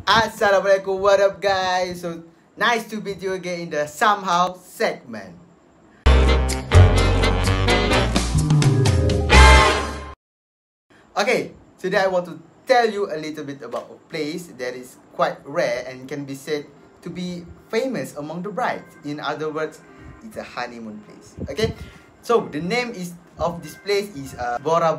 Assalamualaikum, what up guys? So nice to meet you again in the somehow segment. Okay, today I want to tell you a little bit about a place that is quite rare and can be said to be famous among the brides. In other words, it's a honeymoon place. Okay, so the name of this place is Bora,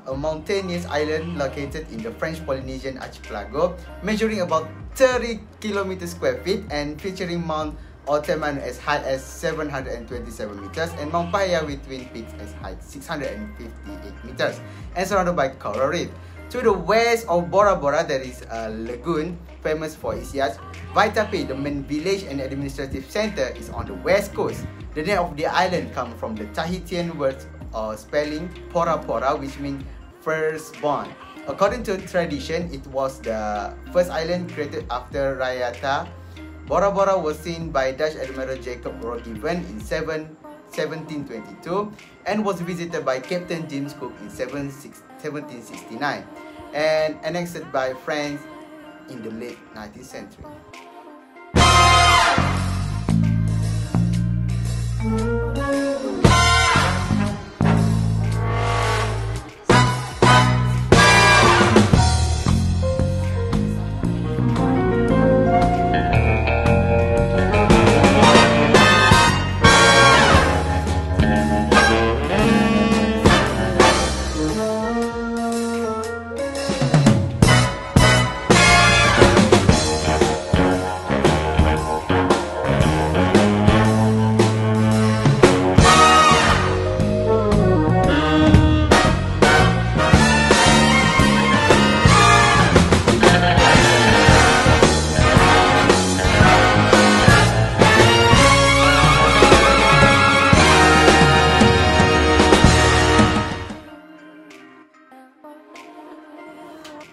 a mountainous island located in the French Polynesian archipelago, measuring about 30 kilometers square feet and featuring Mount Otaman as high as 727 meters and Mount Paya with twin peaks as high 658 meters and surrounded by coral reef. To the west of Bora, there is a lagoon famous for its yachts. Vaitape, the main village and administrative center, is on the west coast. The name of the island comes from the Tahitian word or spelling Pora, which means firstborn. According to tradition, it was the first island created after Rayata. Bora was seen by Dutch Admiral Jacob Roggeveen in 1722 and was visited by Captain James Cook in 1769 and annexed by France in the late 19th century.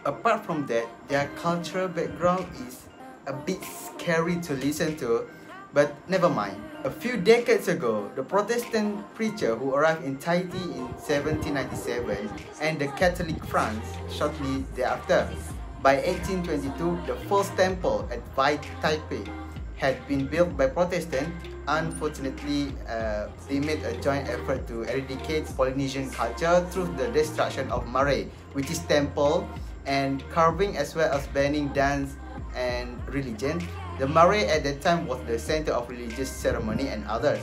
Apart from that, their cultural background is a bit scary to listen to, but never mind. A few decades ago, the Protestant preacher who arrived in Tahiti in 1797 and the Catholic France shortly thereafter. By 1822, the first temple at Vaitape had been built by Protestants. Unfortunately, they made a joint effort to eradicate Polynesian culture through the destruction of marae, which is temple, and carving, as well as banning dance and religion. The marae at that time was the center of religious ceremony and others.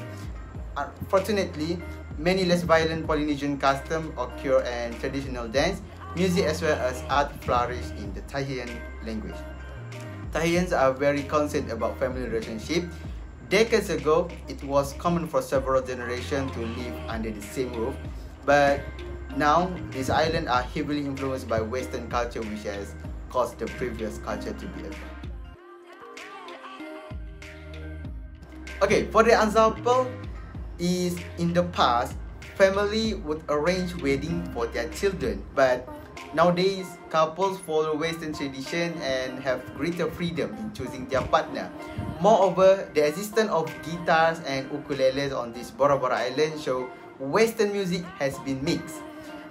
Unfortunately, many less violent Polynesian customs occur and traditional dance, music as well as art flourish in the Tahitian language. Tahitians are very concerned about family relationship. Decades ago, it was common for several generations to live under the same roof, but now, these islands are heavily influenced by Western culture, which has caused the previous culture to be affected. Okay, for the example, is in the past, family would arrange wedding for their children, but nowadays, couples follow Western tradition and have greater freedom in choosing their partner. Moreover, the existence of guitars and ukuleles on this Bora Island show Western music has been mixed.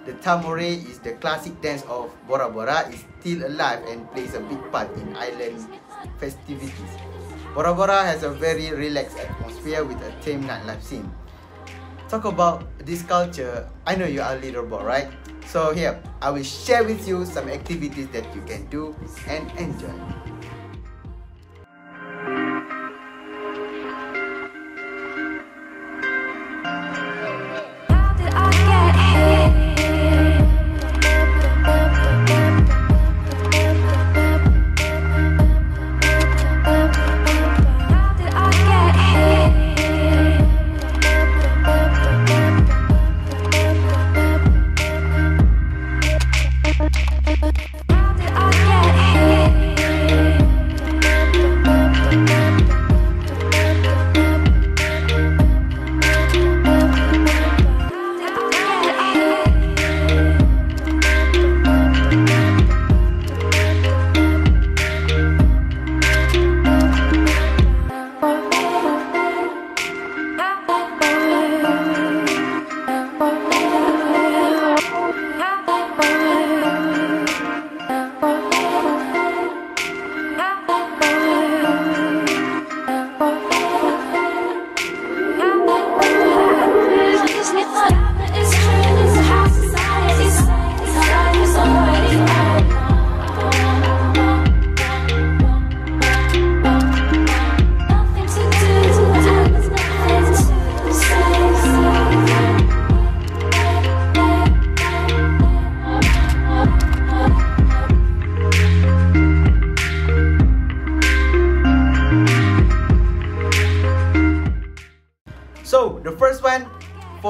The tamore is the classic dance of Bora is still alive and plays a big part in island festivities. Bora has a very relaxed atmosphere with a tame nightlife scene. Talk about this culture, I know you are a little bored, right? So here, I will share with you some activities that you can do and enjoy.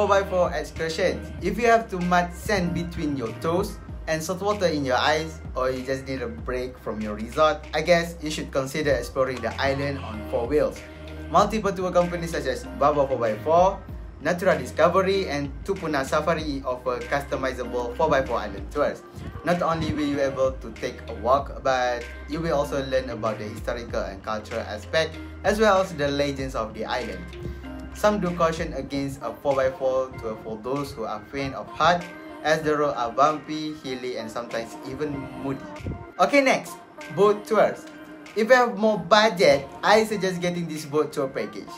4x4 excursions. If you have too much sand between your toes and salt water in your eyes, or you just need a break from your resort, I guess you should consider exploring the island on 4 wheels. Multiple tour companies such as Baba 4x4, Natura Discovery, and Tupuna Safari offer customizable 4x4 island tours. Not only will you be able to take a walk, but you will also learn about the historical and cultural aspect, as well as the legends of the island. Some do caution against a 4x4 tour for those who are faint of heart, as the roads are bumpy, hilly, and sometimes even muddy. Okay, next, boat tours. If you have more budget, I suggest getting this boat tour package.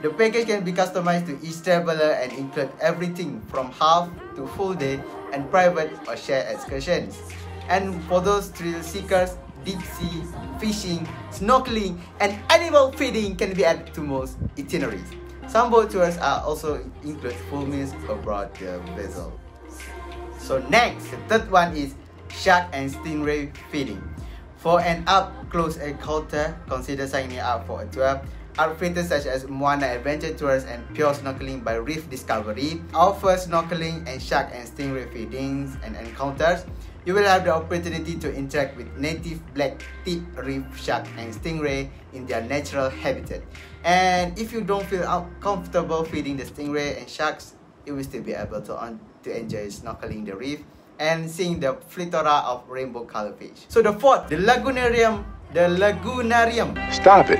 The package can be customized to each traveler and include everything from half to full day and private or shared excursions. And for those thrill seekers, deep sea, fishing, snorkeling, and animal feeding can be added to most itineraries. Some boat tours are also include full meals aboard the vessel. So next, the third one is shark and stingray feeding. For an up-close encounter, consider signing up for a tour. Outfitters such as Moana Adventure Tours and Pure Snorkeling by Reef Discovery offer snorkeling and shark and stingray feedings and encounters. You will have the opportunity to interact with native black-tip reef shark and stingray in their natural habitat. And if you don't feel comfortable feeding the stingray and sharks, you will still be able to enjoy snorkeling the reef and seeing the flora of rainbow color fish. So the fourth, the lagoonarium. Stop it.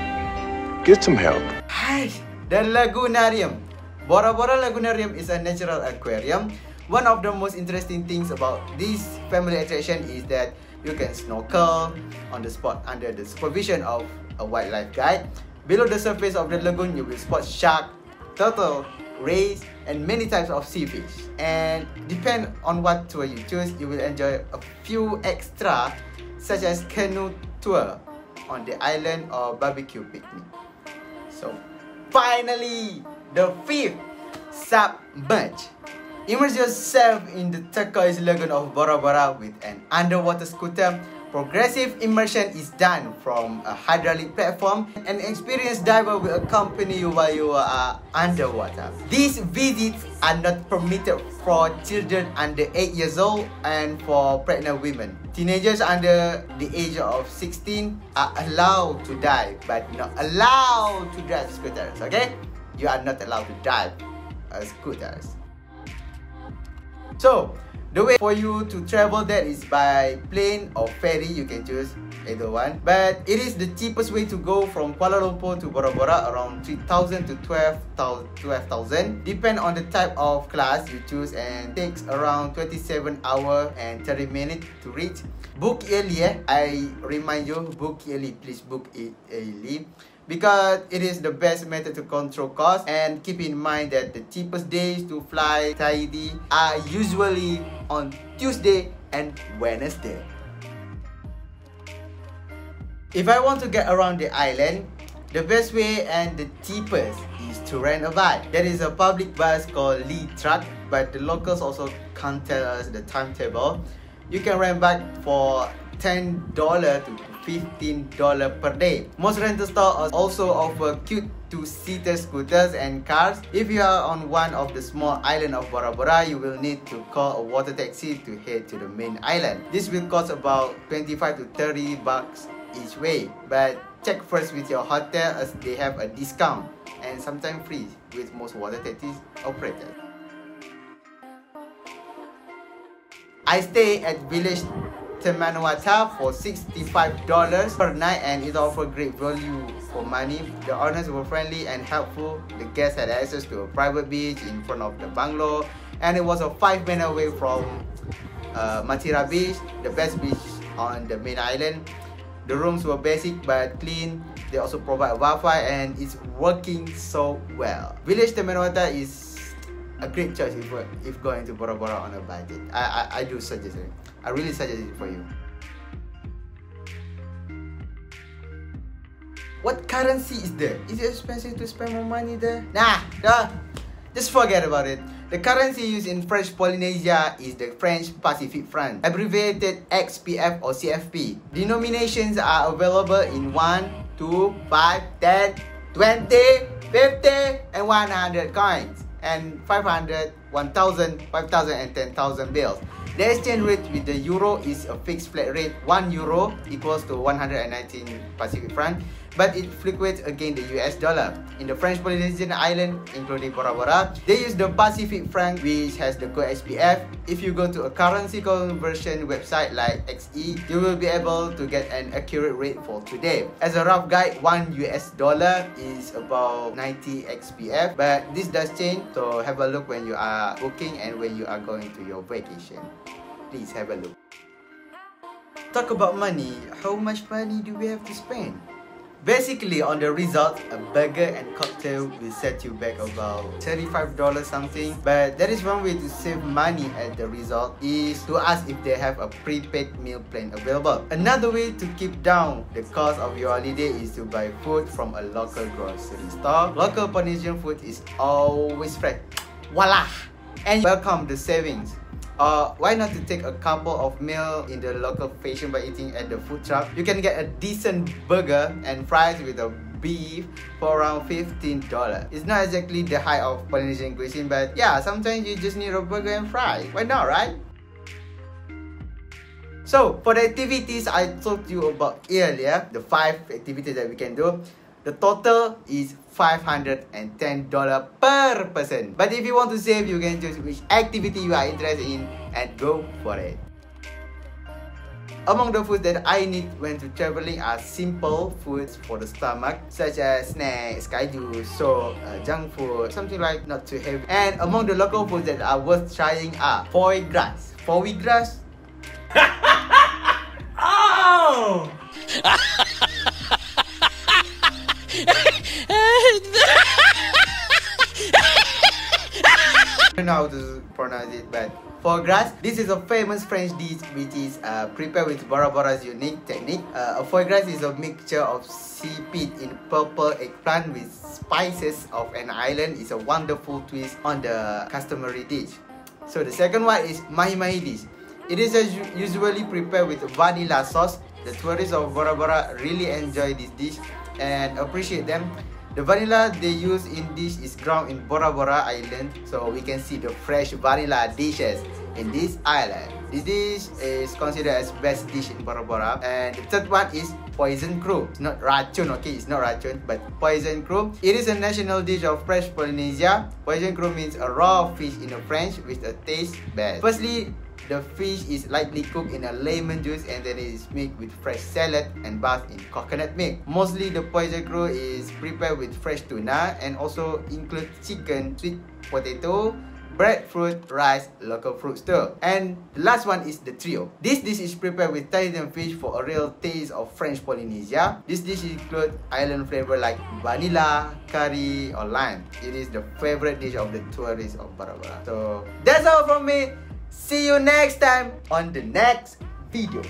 Get some help. Hi, the lagoonarium. Bora Lagoonarium is a natural aquarium. One of the most interesting things about this family attraction is that you can snorkel on the spot under the supervision of a wildlife guide. Below the surface of the lagoon, you will spot shark, turtle, rays, and many types of sea fish. And depend on what tour you choose, you will enjoy a few extra, such as canoe tour on the island or barbecue picnic. So finally, the fifth, submerge. Immerse yourself in the turquoise lagoon of Bora with an underwater scooter. Progressive immersion is done from a hydraulic platform. An experienced diver will accompany you while you are underwater. These visits are not permitted for children under 8 years old and for pregnant women. Teenagers under the age of 16 are allowed to dive, but not allowed to drive scooters, okay? You are not allowed to drive scooters. So, the way for you to travel there is by plane or ferry. You can choose either one. But it is the cheapest way to go from Kuala Lumpur to Bora, around 3,000 to 12,000. Depend on the type of class you choose and takes around 27 hours and 30 minutes to reach. Book early, I remind you, book early. Please book it early, because it is the best method to control costs. And keep in mind that the cheapest days to fly Tahiti are usually on Tuesday and Wednesday. If I want to get around the island, the best way and the cheapest is to rent a bike. There is a public bus called Lee Truck, but the locals also can't tell us the timetable. You can rent bike for $10 to $15 per day. Most rental stores also offer cute two-seater scooters and cars. If you are on one of the small island of Bora, you will need to call a water taxi to head to the main island. This will cost about 25 to 30 bucks each way, but check first with your hotel as they have a discount and sometimes free with most water taxi operators. I stay at Village Temanawata for $65 per night, and it offers great value for money. The owners were friendly and helpful. The guests had access to a private beach in front of the bungalow, and it was a 5-minute away from Matira Beach, the best beach on the main island. The rooms were basic but clean. They also provide Wi-Fi and it's working so well. Village Temanawata is a great choice if going to Bora on a budget. I do suggest it. I really suggest it for you. What currency is there? Is it expensive to spend more money there? Nah, just forget about it. The currency used in French Polynesia is the French Pacific franc, abbreviated XPF or CFP. Denominations are available in 1, 2, 5, 10, 20, 50, and 100 coins. and 500, 1000, 5000 and 10,000 bills. The exchange rate with the euro is a fixed flat rate. 1 euro equals to 119 Pacific franc, but it fluctuates against the US dollar. In the French Polynesian island, including Bora Bora, they use the Pacific franc, which has the code SPF. If you go to a currency conversion website like XE, you will be able to get an accurate rate for today. As a rough guide, 1 US dollar is about 90 XPF, but this does change, so have a look when you are booking and when you are going to your vacation. Please have a look. Talk about money. How much money do we have to spend? Basically, on the result, a burger and cocktail will set you back about $35 something. But there is one way to save money at the resort is to ask if they have a prepaid meal plan available. Another way to keep down the cost of your holiday is to buy food from a local grocery store. Local Polynesian food is always fresh. Voila! And welcome the savings. Why not to take a couple of meals in the local fashion by eating at the food truck? You can get a decent burger and fries with a beef for around $15. It's not exactly the height of Polynesian cuisine, but yeah, sometimes you just need a burger and fries. Why not, right? So, for the activities I told you about earlier, the 5 activities that we can do, the total is $510 per person. But if you want to save, you can choose which activity you are interested in and go for it. Among the foods that I need when to traveling are simple foods for the stomach, such as snacks, kaiju, soap, junk food, something like not too heavy. And among the local foods that are worth trying are foie gras. Foie gras. Oh! I don't know how to pronounce it, but foie gras. This is a famous French dish which is prepared with Bora Bora's unique technique. A foie gras is a mixture of seaweed in purple eggplant with spices of an island. It's a wonderful twist on the customary dish. So the second one is mahi mahi dish. It is usually prepared with vanilla sauce. The tourists of Bora Bora really enjoy this dish and appreciate them. The vanilla they use in this is ground in Bora Bora Island, so we can see the fresh vanilla dishes in this island. This dish is considered as best dish in Bora Bora. And the third one is poison crew. It's not racun, okay? It's not racun, but poison crew. It is a national dish of fresh Polynesia. Poison crew means a raw fish in French with a taste bad. Firstly, the fish is lightly cooked in a lemon juice and then it is mixed with fresh salad and bathed in coconut milk. Mostly the poison crew is prepared with fresh tuna and also include chicken, sweet potato, breadfruit, rice, local fruits too. And the last one is the trio. This dish is prepared with Tahitian fish for a real taste of French Polynesia. This dish includes island flavor like vanilla, curry or lime. It is the favorite dish of the tourists of Bora Bora. So that's all from me. See you next time on the next video.